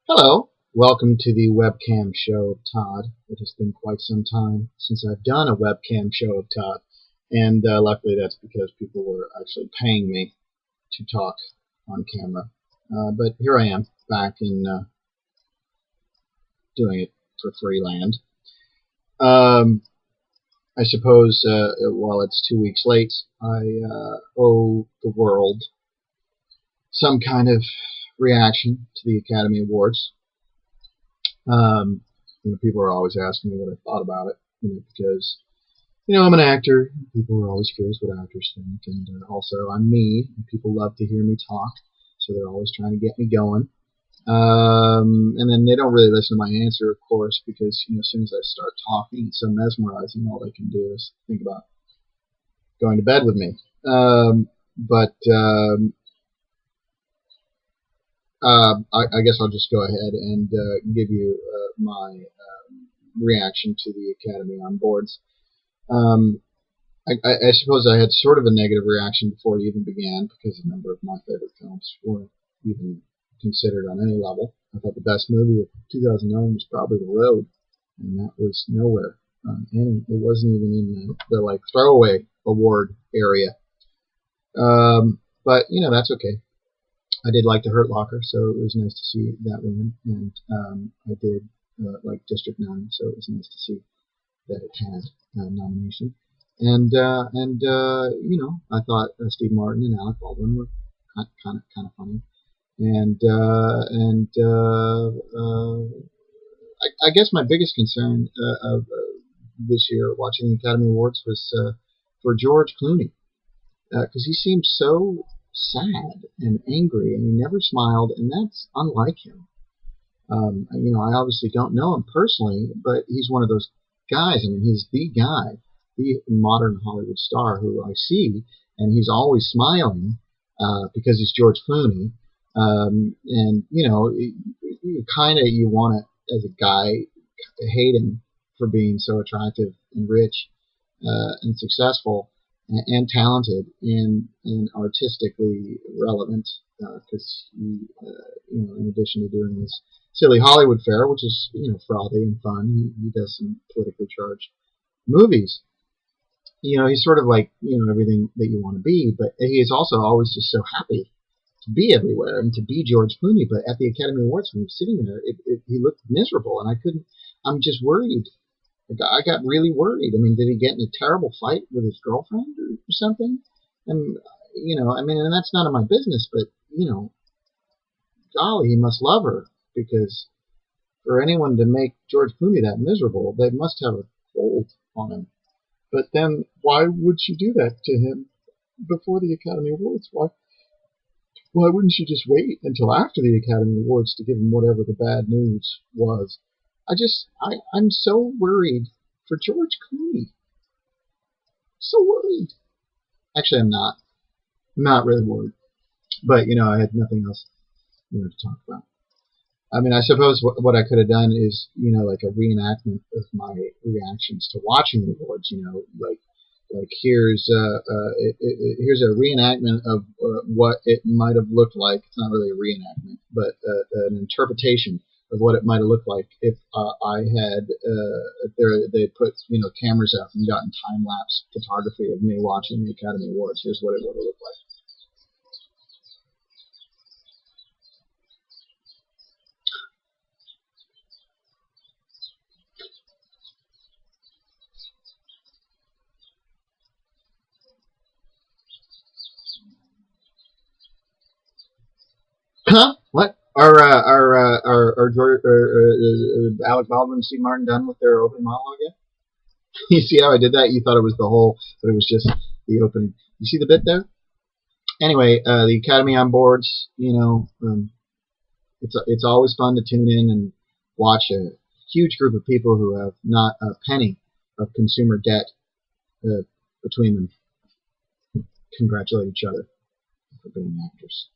Hello, welcome to the webcam show of Todd. It has been quite some time since I've done a webcam show of Todd, and luckily that's because people were actually paying me to talk on camera. But here I am, back in doing it for free land. Um, I suppose while it's 2 weeks late, I owe the world some kind of reaction to the Academy Awards. Um, People are always asking me what I thought about it, because I'm an actor. People are always curious what actors think, and also I'm me, and people love to hear me talk, so they're always trying to get me going. And then they don't really listen to my answer, of course, because as soon as I start talking, it's so mesmerizing. All they can do is think about going to bed with me. But I guess I'll just go ahead and give you my reaction to the Academy on boards. I suppose I had sort of a negative reaction before it even began because a number of my favorite films weren't even considered on any level. I thought the best movie of 2009 was probably The Road, and that was nowhere. And it wasn't even in the like throwaway award area. But that's okay. I did like The Hurt Locker, so it was nice to see that win, and I did like District 9, so it was nice to see that it had a nomination. And I thought Steve Martin and Alec Baldwin were kind of funny, and I guess my biggest concern of this year watching the Academy Awards was for George Clooney, because he seemed so sad and angry, and he never smiled, and that's unlike him. I obviously don't know him personally, but he's one of those guys. I mean, he's the guy, the modern Hollywood star who I see, and he's always smiling because he's George Clooney. And you want to, as a guy, hate him for being so attractive and rich and successful and talented and artistically relevant, because he, in addition to doing this silly Hollywood fare, which is frothy and fun, he does some politically charged movies. He's sort of like everything that you want to be, but he is also always just so happy to be everywhere and to be George Clooney. But at the Academy Awards, when he was sitting there, he looked miserable, and I couldn't. I'm just worried. I got really worried. I mean, did he get in a terrible fight with his girlfriend or something? And and that's none of my business. But golly, he must love her, because for anyone to make George Clooney that miserable, they must have a hold on him. But then, why would she do that to him before the Academy Awards? Why wouldn't she just wait until after the Academy Awards to give him whatever the bad news was? I'm so worried for George Clooney. So worried. Actually, I'm not. I'm not really worried. But, I had nothing else, to talk about. I mean, I suppose what I could have done is, like a reenactment of my reactions to watching the awards. Like here's here's a reenactment of what it might have looked like. It's not really a reenactment, but an interpretation of what it might have looked like if I had they put cameras up and gotten time lapse photography of me watching the Academy Awards. Here's what it would have looked like. Huh? What? Are Alec Baldwin and Steve Martin done with their opening monologue yet? You see how I did that? You thought it was the whole, but it was just the opening. You see the bit there? Anyway, the Academy on boards. It's always fun to tune in and watch a huge group of people who have not a penny of consumer debt between them congratulate each other for being actors.